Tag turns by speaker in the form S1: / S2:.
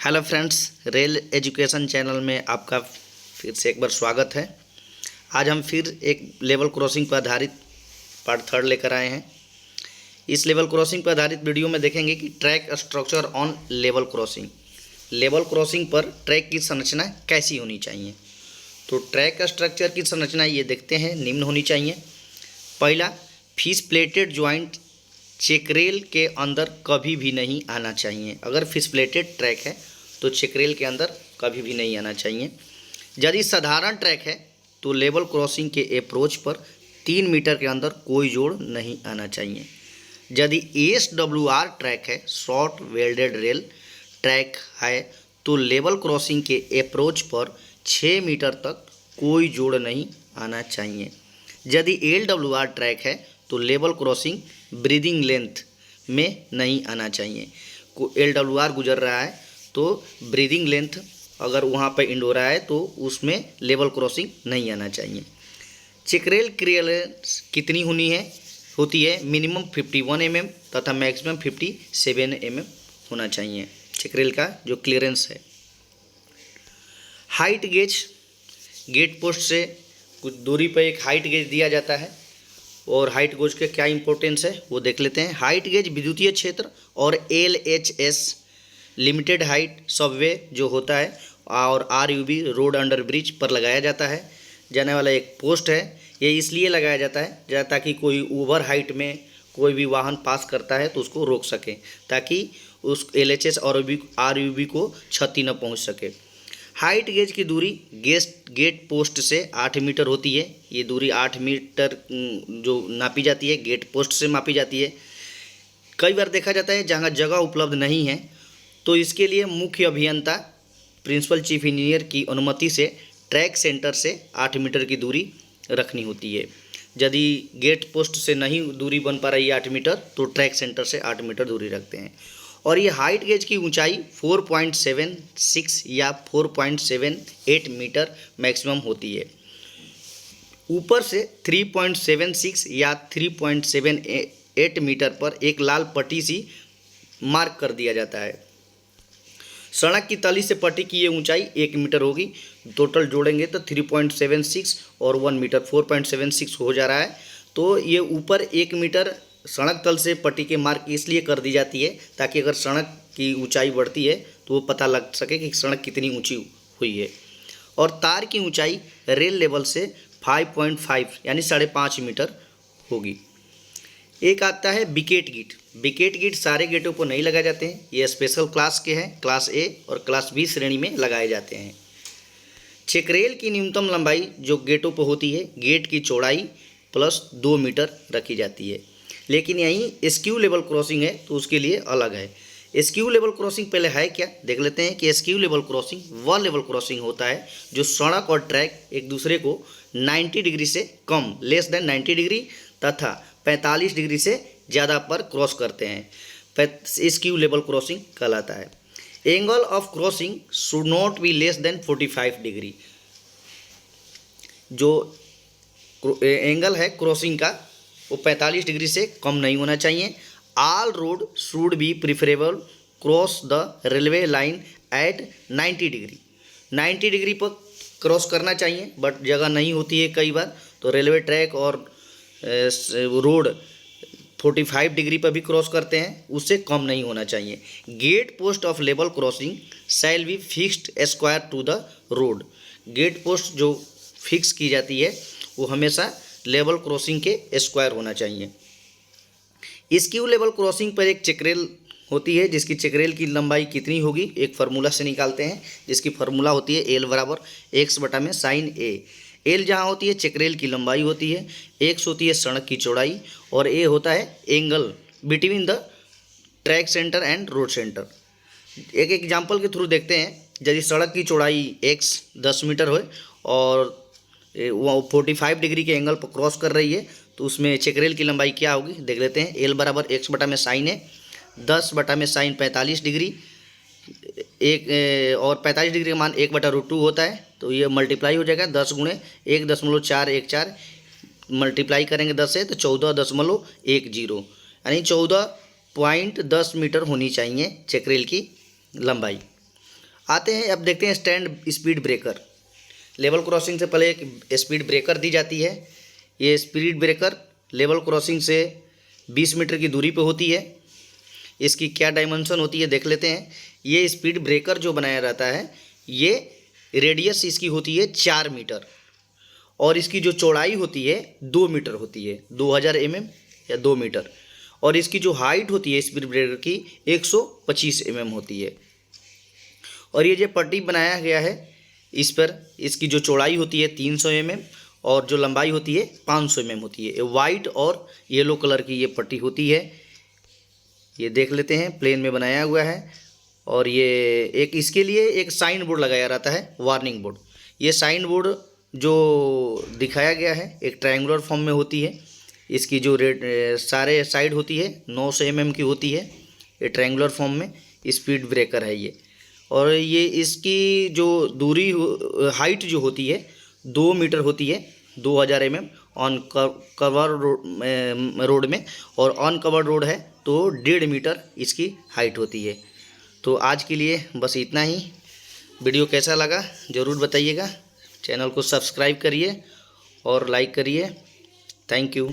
S1: Hello friends, rail education channel में आपका फिर से एक बार स्वागत है। आज हम फिर एक लेवल क्रॉसिंग पर आधारित पार्ट थर्ड लेकर आए हैं। इस लेवल क्रॉसिंग पर आधारित वीडियो में देखेंगे कि track structure on level crossing. Level crossing पर ट्रैक की संरचना कैसी होनी चाहिए। तो ट्रैक स्ट्रक्चर की संरचना ये देखते हैं, निम्न होनी चाहिए। पहला, फिश प्लेटेड ज्वाइंट चेकरेल के अंदर कभी भी नहीं आना चाहिए। अगर फिश प्लेटेड ट्रैक है तो चेकरेल के अंदर कभी भी नहीं आना चाहिए। यदि साधारण ट्रैक है तो लेवल क्रॉसिंग के अप्रोच पर 3 मीटर के अंदर कोई जोड़ नहीं आना चाहिए। यदि SWR ट्रैक है, शॉर्ट वेल्डेड रेल ट्रैक है, तो लेवल क्रॉसिंग के अप्रोच पर 6 मीटर तक कोई जोड़ नहीं आना चाहिए। यदि LWR ट्रैक है तो लेवल क्रॉसिंग ब्रीदिंग लेंथ में नहीं आना चाहिए। LWR गुजर रहा है तो ब्रीदिंग लेंथ अगर वहाँ पर इंड हो रहा है तो उसमें लेवल क्रॉसिंग नहीं आना चाहिए। चेकरेल क्लियरेंस कितनी होती है मिनिमम 51 mm तथा मैक्सिमम 57 mm होना चाहिए चेकरेल का जो क्लियरेंस है। हाइट गेज, गेट पोस्ट से कुछ दूरी पर एक हाइट गेज दिया जाता है और हाइट गेज के क्या इंपॉर्टेंस है वो देख लेते हैं। हाइट गेज विद्युतीय क्षेत्र और LHS लिमिटेड हाइट सबवे जो होता है और RUB रोड अंडर ब्रिज पर लगाया जाता है जाने वाला एक पोस्ट है। ये इसलिए लगाया जाता है ताकि कोई ओवर हाइट में कोई भी वाहन पास करता है तो उसको रोक सके, ताकि उस LHS और RUB को क्षति न पहुंच सके। हाइट गेज की दूरी गेट पोस्ट से 8 मीटर होती है। ये दूरी 8 मीटर जो नापी जाती है गेट पोस्ट से मापी जाती है। कई बार देखा जाता है जहाँ जगह उपलब्ध नहीं है तो इसके लिए मुख्य अभियंता प्रिंसिपल चीफ इंजीनियर की अनुमति से ट्रैक सेंटर से 8 मीटर की दूरी रखनी होती है। यदि गेट पोस्ट से नहीं दूरी बन पा रही है 8 मीटर तो ट्रैक सेंटर से 8 मीटर दूरी रखते हैं। और ये हाइट गेज की ऊंचाई 4.76 या 4.78 मीटर मैक्सिमम होती है। ऊपर से 3.76 या 3.78 मीटर पर एक लाल पट्टी सी मार्क कर दिया जाता है। सड़क की तली से पट्टी की ये ऊंचाई 1 मीटर होगी। टोटल जोड़ेंगे तो 3.76 और 1 मीटर 4.76 हो जा रहा है। तो ये ऊपर 1 मीटर सड़क तल से पट्टी के मार्क इसलिए कर दी जाती है ताकि अगर सड़क की ऊंचाई बढ़ती है तो वो पता लग सके कि सड़क कितनी ऊंची हुई है। और तार की ऊंचाई रेल लेवल से 5.5 यानी 5.5 मीटर होगी। एक आता है विकेट गेट। विकेट गेट सारे गेटों पर नहीं लगाए जाते हैं, ये स्पेशल क्लास के हैं, क्लास A और क्लास B श्रेणी में लगाए जाते हैं। चेकरेल की न्यूनतम लंबाई जो गेटों पर होती है गेट की चौड़ाई प्लस 2 मीटर रखी जाती है। लेकिन यहीं स्क्यू लेवल क्रॉसिंग है तो उसके लिए अलग है। स्क्यू लेवल क्रॉसिंग पहले है क्या देख लेते हैं कि स्क्यू लेवल क्रॉसिंग वह लेवल क्रॉसिंग होता है जो सड़क और ट्रैक एक दूसरे को 90 डिग्री से कम लेस देन 90 डिग्री तथा 45 डिग्री से ज़्यादा पर क्रॉस करते हैं। स्क्यू लेवल क्रॉसिंग कहलाता है। Angle of crossing should not be less than 45 degree. जो एंगल है क्रॉसिंग का वो 45 डिग्री से कम नहीं होना चाहिए। All road should be preferable cross the railway line at 90 degree. 90 degree पर क्रॉस करना चाहिए बट जगह नहीं होती है कई बार तो रेलवे ट्रैक और रोड 45 डिग्री पर भी क्रॉस करते हैं, उससे कम नहीं होना चाहिए। Gate post of level crossing shall be fixed square to the road. Gate post जो फिक्स की जाती है वो हमेशा लेवल क्रॉसिंग के स्क्वायर होना चाहिए। स्क्यू लेवल क्रॉसिंग पर एक चेकरेल होती है जिसकी चेकरेल की लंबाई कितनी होगी एक फार्मूला से निकालते हैं, जिसकी फार्मूला होती है L बराबर x/sin A। L जहाँ होती है चेकरेल की लंबाई होती है, x होती है सड़क की चौड़ाई और A होता है angle between the track centre and road centre. एक एग्जाम्पल के थ्रू देखते हैं। यदि सड़क की चौड़ाई x 10 मीटर हो और वो 45 डिग्री के एंगल पर क्रॉस कर रही है तो उसमें चेकरेल की लंबाई क्या होगी देख लेते हैं। L बराबर x/sin A, 10/sin 45 डिग्री एक और 45 डिग्री का मान 1/√2 होता है तो ये मल्टीप्लाई हो जाएगा 10 गुणे 1.414 मल्टीप्लाई करेंगे 10 से तो 14.10 यानी 14.10 मीटर होनी चाहिए चेकरेल की लंबाई। आते हैं अब देखते हैं stand speed breaker. Level crossing से पहले एक स्पीड ब्रेकर दी जाती है। ये स्पीड ब्रेकर लेवल क्रॉसिंग से 20 मीटर की दूरी पे होती है। इसकी क्या डायमेंशन होती है देख लेते हैं। ये स्पीड ब्रेकर जो बनाया रहता है, ये रेडियस इसकी होती है 4 मीटर और इसकी जो चौड़ाई होती है 2 मीटर होती है, 2000 mm या 2 मीटर। और इसकी जो हाइट होती है स्पीड ब्रेकर की 125 mm होती है। और ये जो पट्टी बनाया गया है इस पर इसकी जो चौड़ाई होती है 300 mm और जो लंबाई होती है 500 mm होती है। ये वाइट और येलो कलर की ये पट्टी होती है। ये देख लेते हैं, प्लेन में बनाया हुआ है। और ये एक इसके लिए एक साइन बोर्ड लगाया रहता है, वार्निंग बोर्ड। ये साइन बोर्ड जो दिखाया गया है एक ट्रायंगुलर फॉर्म में होती है। इसकी जो सारे साइड होती है 900 mm की होती है। ये ट्रायंगुलर फॉर्म में स्पीड ब्रेकर है ये। और ये इसकी जो दूरी हाइट जो होती है 2 मीटर होती है, 2000 mm ऑन कवर रोड में, और ऑन कवर रोड है तो 1.5 मीटर इसकी हाइट होती है। तो आज के लिए बस इतना ही। वीडियो कैसा लगा ज़रूर बताइएगा। चैनल को सब्सक्राइब करिए और लाइक करिए। Thank you.